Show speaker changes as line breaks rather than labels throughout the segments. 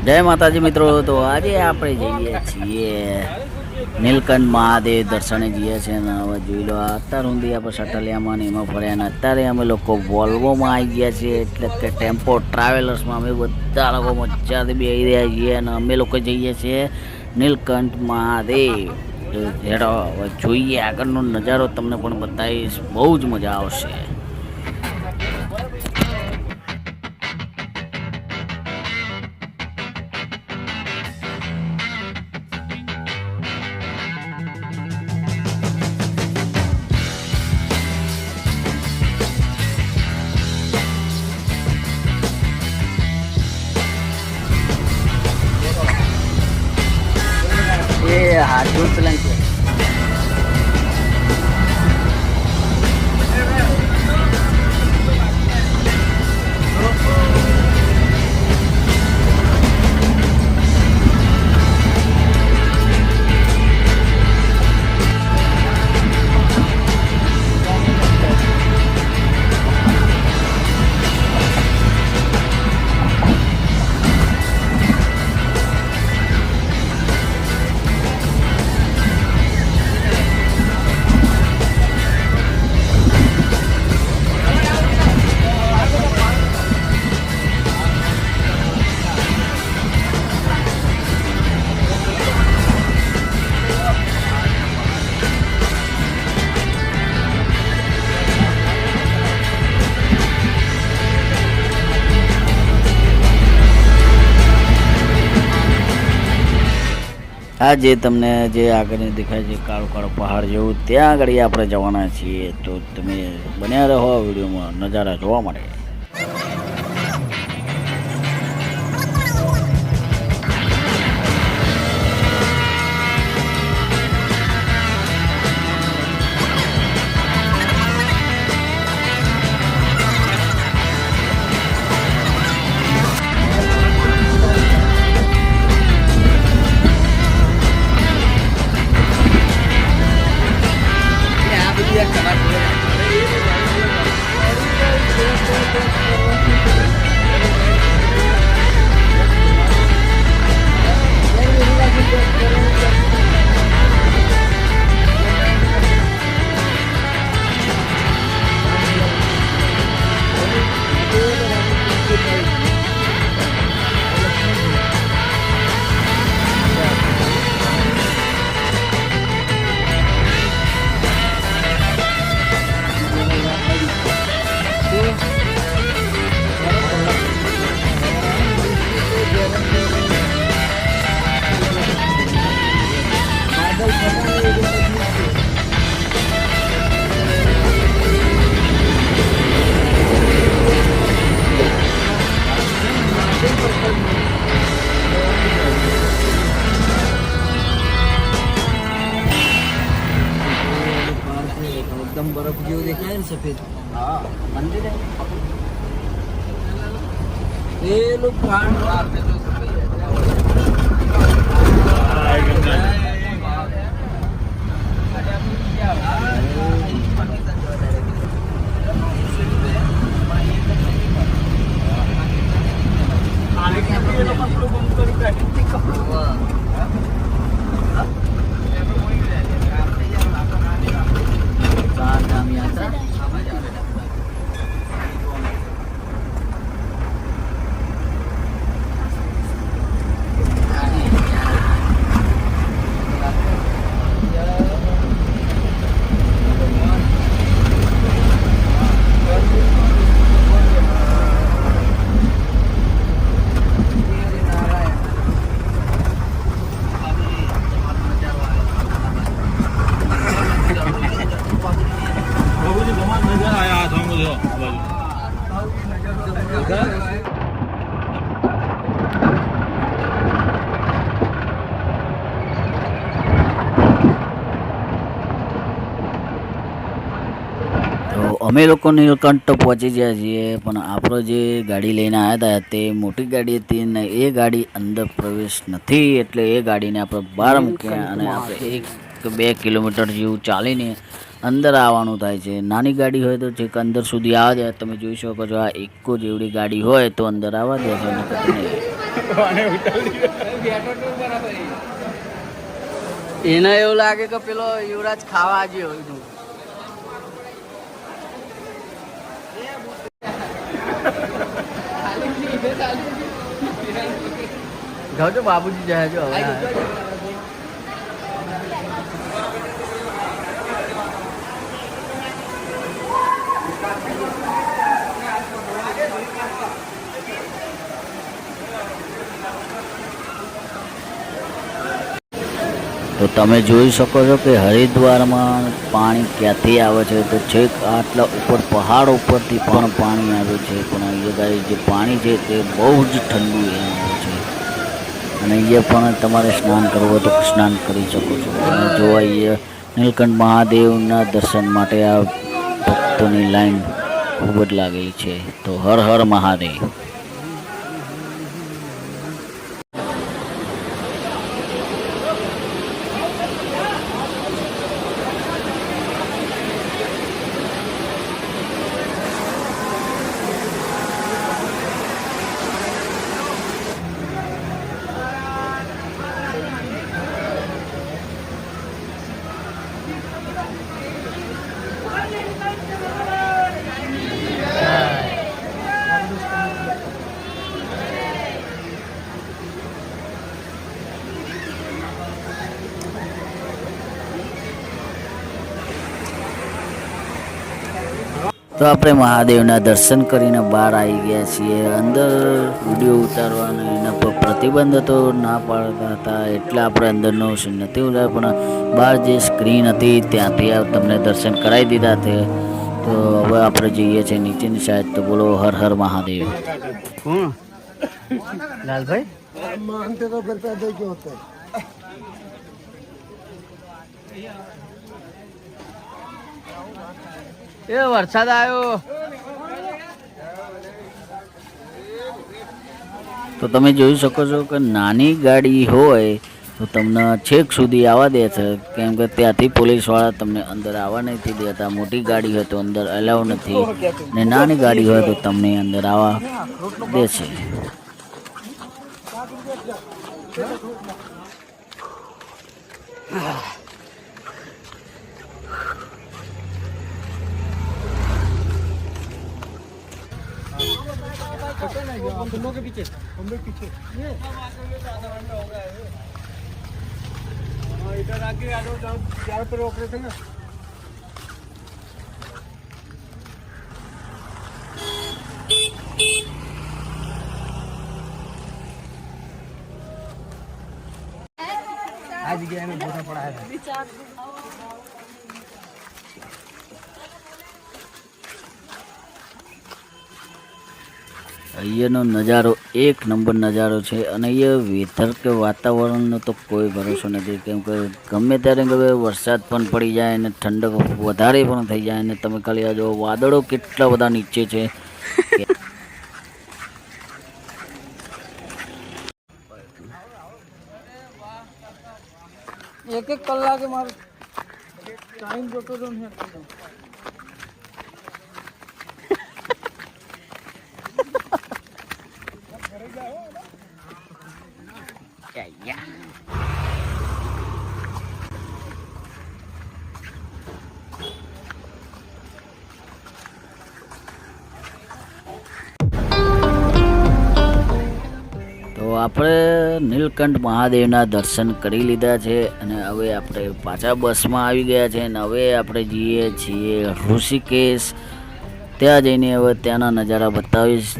જય માતાજી મિત્રો, તો આજે આપણે જઈએ છીએ નીલકંઠ મહાદેવ દર્શને જઈએ છીએ અને હવે જોઈ લો અત્યાર સુધી આપણે સટલિયામાં ને એમાં ફર્યા અને અત્યારે અમે લોકો વોલ્વોમાં આવી ગયા છીએ, એટલે કે ટેમ્પો ટ્રાવેલર્સમાં અમે બધા લોકો મજાથી બેસી રહ્યા છીએ અને અમે લોકો જઈએ છીએ નીલકંઠ મહાદેવ. હેડો હવે જોઈએ આગળનો નજારો, તમને પણ બતાવીશ, બહુ જ મજા આવશે. હાથ જોડ પેલા આ જે તમને જે આગળ દેખાય છે કાળો કાળો પહાડ જેવું, ત્યાં આગળ આપણે જવાના છીએ. તો તમે બન્યા રહો વિડીયોમાં નજારા જોવા માટે. एकदम बर्फ જેવું દેખાય ને સફેદ. હા, મંદિર એ લોક પહાડ અમે લોકો નીલકંઠ પહોંચી ગયા છીએ, પણ આપણો જે ગાડી લઈને આવ્યા હતા તે મોટી ગાડી હતી ને એ ગાડી અંદર પ્રવેશ નથી, એટલે એ ગાડીને આપણે બહાર મૂક્યા અને આપણે 1-2 કિલોમીટર જેવું ચાલીને અંદર આવવાનું થાય છે. નાની ગાડી હોય તો છેક અંદર સુધી આવવા દે. તમે જોઈ શકો છો આ ઇકો જેવડી ગાડી હોય તો અંદર આવવા દે છે.
એને એવું લાગે કે પેલો યુવરાજ ખાવા આવ્યો હોય. જાઓ તો બાબુજી જાય જો
તો તમે જોઈ શકો છો કે હરિદ્વારમાં પાણી ક્યાંથી આવે છે તો છેક આટલા ઉપર પહાડ ઉપરથી પણ પાણી આવે છે. પણ અહીંયા જે પાણી છે તે બહુ જ ઠંડુ આવે છે અને અહીંયા પણ તમારે સ્નાન કરવું હોય તો સ્નાન કરી શકો છો. અને જો અહીંયા નીલકંઠ મહાદેવના દર્શન માટે આ ભક્તોની લાઈન ખૂબ જ લાગેલી છે. તો હર હર મહાદેવ. તો આપણે મહાદેવના દર્શન કરીને બહાર આવી ગયા છીએ. અંદર વિડીયો ઉતારવાનો એના પર પ્રતિબંધ હતો, ના પાડતા હતા એટલે આપણે અંદરનો નથી ઉતાર્યો. પણ બહાર જે સ્ક્રીન હતી ત્યાંથી તમને દર્શન કરાવી દીધા છે. તો હવે આપણે જઈએ છીએ નીચેની સાઈડ. તો બોલો હર હર મહાદેવ.
લાલભાઈ એ વરસાદ આવ્યો.
તો તમે જોઈ શકો છો કે નાની ગાડી હોય તો તમને છેક સુધી આવવા દે છે, કેમ કે ત્યાંથી પોલીસવાળા તમને અંદર આવવા નથી દેતા. મોટી ગાડી હોય તો અંદર અલાઉ નથી, ને નાની ગાડી હોય તો તમને અંદર આવવા દે છે.
के पीछे हम लोग पीछे इधर आके चार पे रोक रहे थे ना. आज गया में बहुत पड़ा है.
અહીંયાનો નજારો એક નંબર નજારો છે. અને અહીંયા વેધર કે વાતાવરણનો તો કોઈ ભરોસો નથી, કેમ કે ગમે ત્યારે ગમે વરસાદ પણ પડી જાય અને ઠંડક વધારે પણ થઈ જાય. અને તમે ખાલી આ જો વાદળો કેટલા બધા નીચે છે.
એક કલાકે મારો ટાઈમ જતો હતો ને.
તો આપણે નીલકંઠ મહાદેવના દર્શન કરી લીધા છે અને હવે આપણે પાછા બસમાં આવી ગયા છે. અને હવે આપણે જઈએ છીએ ઋષિકેશ. ત્યાં જઈને હવે ત્યાંના નજારા બતાવીશ.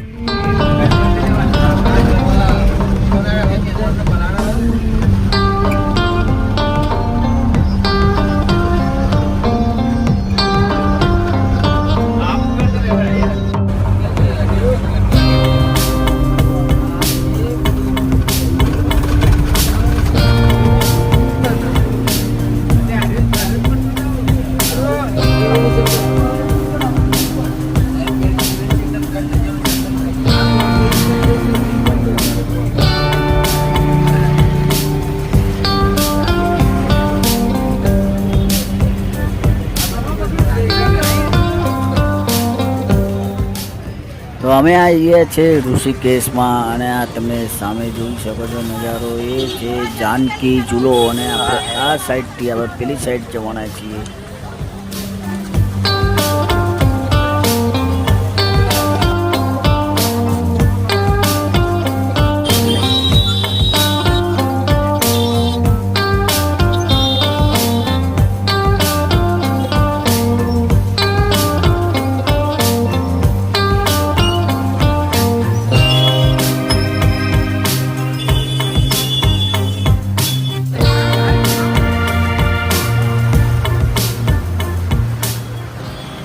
તો અમે આવીએ છીએ ઋષિકેશમાં અને આ તમે સામે જોઈ શકો છો નજારો એ છે જાનકી ઝૂલો અને આપણે આ સાઈડથી આપણે પેલી સાઈડ જવાના છીએ.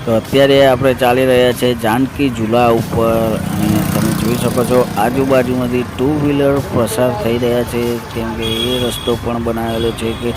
તો અત્યારે આપણે ચાલી રહ્યા છે જાનકી ઝૂલા ઉપર અને તમે જોઈ શકો છો આજુબાજુમાંથી 2 વ્હીલર પસાર થઈ રહ્યા છે કેમ કે એ રસ્તો પણ બનાવેલો છે કે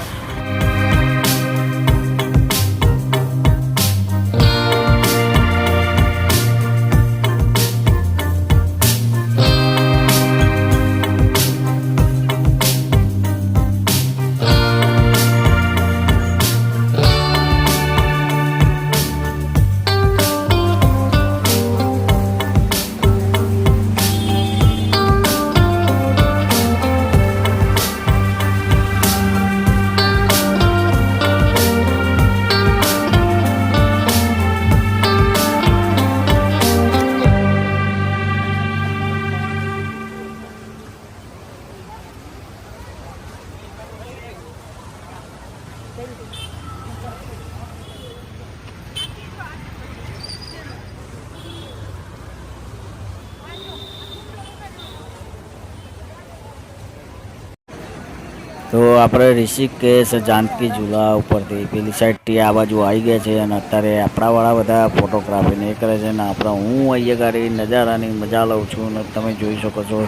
તો આપણે ઋષિકેશ જાનકી ઝૂલા ઉપરથી પેલી સાઈડથી આ બાજુ આવી ગયા છે અને અત્યારે આપણાવાળા બધા ફોટોગ્રાફીને એ કરે છે ને હું અહીંયા ગાડી નજારાની મજા લઉં છું અને તમે જોઈ શકો છો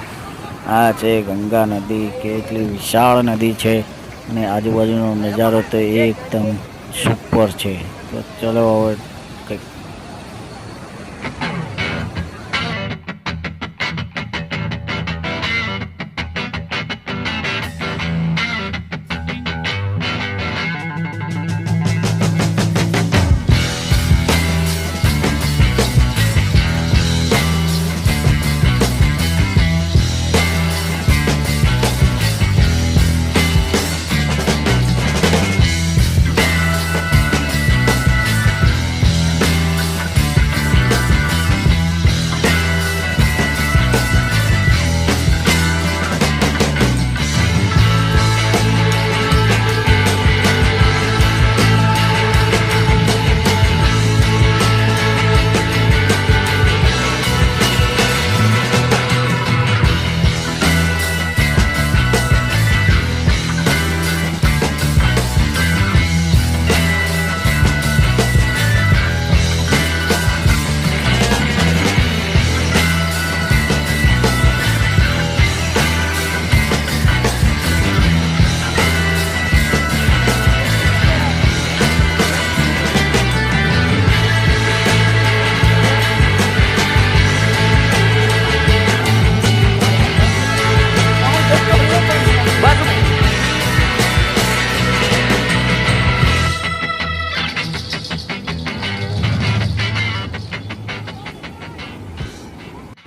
આ છે ગંગા નદી કેટલી વિશાળ નદી છે અને આજુબાજુનો નજારો તો એકદમ સુપર છે. તો ચલો હવે કંઈક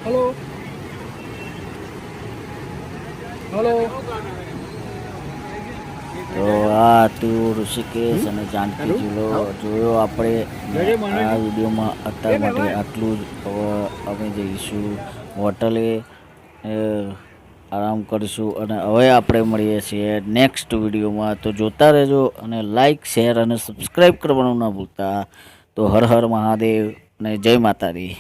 हेलो हेलो
તો આ હતું ઋષિકેશ અને જાનકી ઝૂલો જોયો આપણે આ વિડીયોમાં અત્યાર માટે આટલું જ. અમે જઈશું હોટલે આરામ કરીશું અને હવે આપણે મળીએ છીએ નેક્સ્ટ વિડીયોમાં. તો જોતા રહેજો અને લાઈક શેર અને સબસ્ક્રાઈબ કરવાનું ના ભૂલતા. તો હર હર મહાદેવ અને જય માતાજી.